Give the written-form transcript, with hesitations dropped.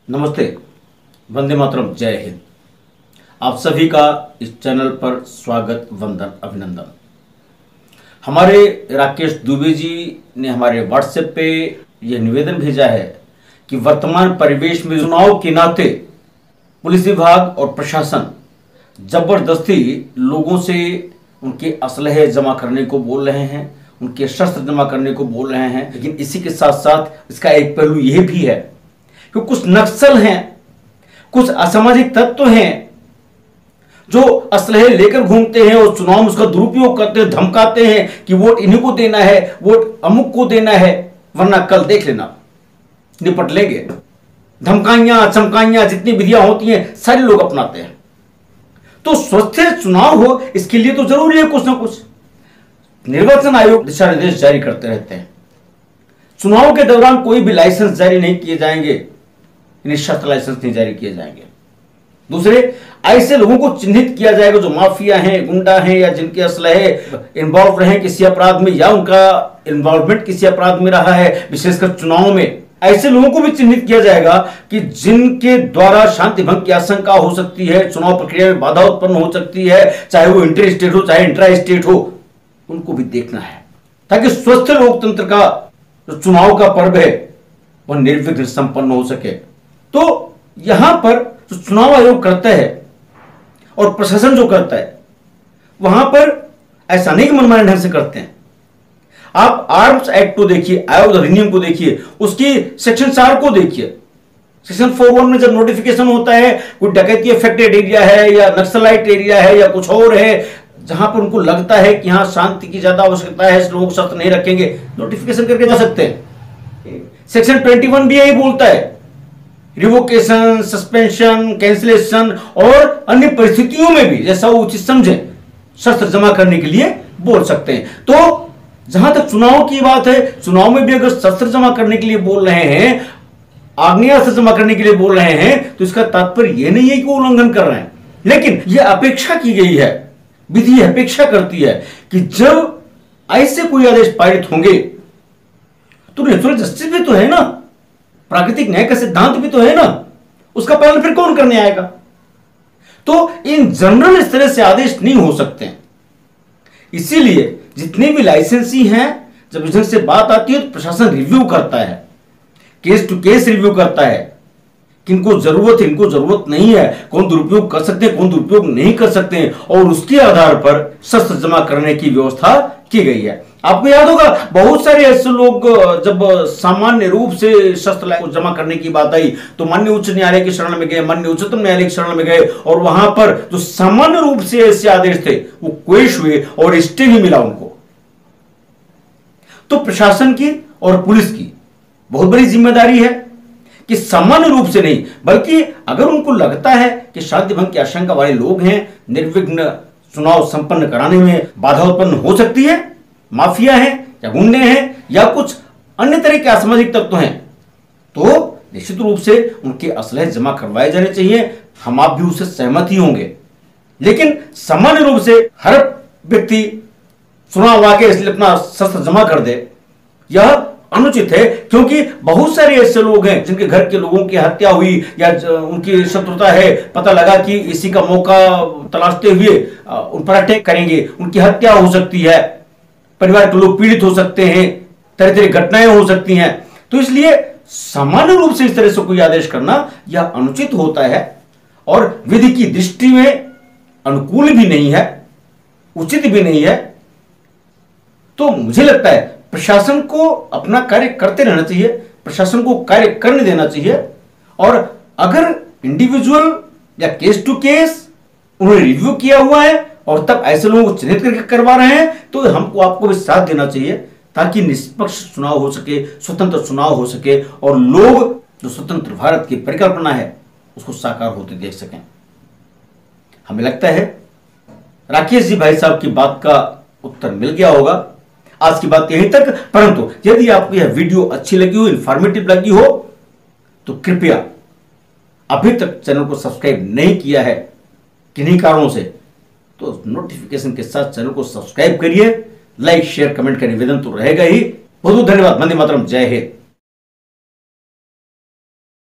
नमस्ते, वंदे मातरम, जय हिंद। आप सभी का इस चैनल पर स्वागत, वंदन, अभिनंदन। हमारे राकेश दुबे जी ने हमारे व्हाट्सएप पे यह निवेदन भेजा है कि वर्तमान परिवेश में चुनाव के नाते पुलिस विभाग और प्रशासन जबरदस्ती लोगों से उनके असलहे जमा करने को बोल रहे हैं, उनके शस्त्र जमा करने को बोल रहे हैं। लेकिन इसी के साथ साथ इसका एक पहलू यह भी है कि कुछ नक्सल हैं, कुछ असामाजिक तत्व हैं जो असलहे लेकर घूमते हैं और चुनाव में उसका दुरुपयोग करते हैं, धमकाते हैं कि वोट इन्हीं को देना है, वोट अमुक को देना है, वरना कल देख लेना निपट लेंगे। धमकाइयां चमकाइयां जितनी विधियां होती हैं सारे लोग अपनाते हैं। तो स्वस्थ चुनाव हो इसके लिए तो जरूरी है कुछ ना कुछ। निर्वाचन आयोग दिशा निर्देश जारी करते रहते हैं। चुनाव के दौरान कोई भी लाइसेंस जारी नहीं किए जाएंगे, निःशर्त लाइसेंस नहीं जारी किए जाएंगे। दूसरे, ऐसे लोगों को चिन्हित किया जाएगा जो माफिया हैं, गुंडा हैं या जिनके असलहे इन्वॉल्व रहे किसी अपराध में या उनका इन्वॉल्वमेंट किसी अपराध में रहा है, विशेषकर चुनाव में। ऐसे लोगों को भी चिन्हित किया जाएगा कि जिनके द्वारा शांति भंग की आशंका हो सकती है, चुनाव प्रक्रिया में बाधा उत्पन्न हो सकती है, चाहे वो इंटर स्टेट हो चाहे इंट्रा स्टेट हो, उनको भी देखना है ताकि स्वस्थ लोकतंत्र का जो चुनाव का पर्व है वह निर्विघ्न संपन्न हो सके। तो यहां पर जो चुनाव आयोग करता है और प्रशासन जो करता है वहां पर ऐसा नहीं कि मनमाने ढंग से करते हैं। आप आर्म्स एक्ट को देखिए, आयोग अधिनियम को देखिए, उसकी सेक्शन 4 को देखिए। सेक्शन 41 में जब नोटिफिकेशन होता है कोई डकैती अफेक्टेड एरिया है या नक्सलाइट एरिया है या कुछ और है जहां पर उनको लगता है कि यहां शांति की ज्यादा आवश्यकता है, इस लोगों को शर्त नहीं रखेंगे, नोटिफिकेशन करके जा सकते हैं। सेक्शन 21 भी यही बोलता है, रिवोकेशन, सस्पेंशन, कैंसिलेशन और अन्य परिस्थितियों में भी जैसा वो उचित समझे शस्त्र जमा करने के लिए बोल सकते हैं। तो जहां तक चुनाव की बात है, चुनाव में भी अगर शस्त्र जमा करने के लिए बोल रहे हैं, आग्नेयास्त्र जमा करने के लिए बोल रहे हैं, तो इसका तात्पर्य यह नहीं है कि वो उल्लंघन कर रहे हैं। लेकिन यह अपेक्षा की गई है, विधि अपेक्षा करती है कि जब ऐसे कोई आदेश पारित होंगे तो नेचुरल जस्टिस भी तो है ना, प्राकृतिक न्याय का सिद्धांत भी तो है ना, उसका पालन फिर कौन करने आएगा। तो इन जनरल इस तरह से आदेश नहीं हो सकते हैं। इसीलिए जितने भी लाइसेंसी हैं, जब इस ढंग से बात आती है तो प्रशासन रिव्यू करता है, केस टू केस रिव्यू करता है, किनको जरूरत है, इनको जरूरत नहीं है, कौन दुरुपयोग कर सकते हैं, कौन दुरुपयोग नहीं कर सकते हैं, और उसके आधार पर शस्त्र जमा करने की व्यवस्था की गई है। आपको याद होगा बहुत सारे ऐसे लोग जब सामान्य रूप से शस्त्र जमा करने की बात आई तो माननीय उच्च न्यायालय की शरण में गए, माननीय उच्चतम न्यायालय की शरण में गए, और वहां पर जो सामान्य रूप से ऐसे आदेश थे वो क्वेश हुए और स्टे भी मिला उनको। तो प्रशासन की और पुलिस की बहुत बड़ी जिम्मेदारी है कि सामान्य रूप से नहीं, बल्कि अगर उनको लगता है कि शांति भंग की आशंका वाले लोग हैं, निर्विघ्न चुनाव संपन्न कराने में बाधा उत्पन्न हो सकती है, माफिया हैं या गुंडे हैं या कुछ अन्य तरह के असामाजिक तत्व हैं, तो निश्चित रूप से उनके असलहे जमा करवाए जाने चाहिए। हम आप भी उससे सहमत ही होंगे। लेकिन सामान्य रूप से हर व्यक्ति चुनाव आके इसलिए अपना शस्त्र जमा कर दे, यह अनुचित है। क्योंकि बहुत सारे ऐसे लोग हैं जिनके घर के लोगों की हत्या हुई या उनकी शत्रुता है, पता लगा कि इसी का मौका तलाशते हुए उन पर अटैक करेंगे, उनकी हत्या हो सकती है, परिवार के लोग पीड़ित हो सकते हैं, तरह तरह घटनाएं हो सकती हैं। तो इसलिए सामान्य रूप से इस तरह से कोई आदेश करना यह अनुचित होता है और विधि की दृष्टि में अनुकूल भी नहीं है, उचित भी नहीं है। तो मुझे लगता है प्रशासन को अपना कार्य करते रहना चाहिए, प्रशासन को कार्य करने देना चाहिए, और अगर इंडिविजुअल या केस टू केस उन्होंने रिव्यू किया हुआ है और तब ऐसे लोगों को चिन्हित करके करवा रहे हैं तो हमको आपको भी साथ देना चाहिए ताकि निष्पक्ष चुनाव हो सके, स्वतंत्र चुनाव हो सके और लोग जो स्वतंत्र भारत की परिकल्पना है उसको साकार होते देख सकें। हमें लगता है राकेश जी भाई साहब की बात का उत्तर मिल गया होगा। आज की बात यहीं तक, परंतु यदि आपको यह वीडियो अच्छी लगी हो, इंफॉर्मेटिव लगी हो, तो कृपया अभी तक चैनल को सब्सक्राइब नहीं किया है किन्हीं कारणों से तो नोटिफिकेशन के साथ चैनल को सब्सक्राइब करिए। लाइक शेयर कमेंट का निवेदन तो रहेगा ही। बहुत बहुत धन्यवाद। वंदे मातरम, जय हिंद।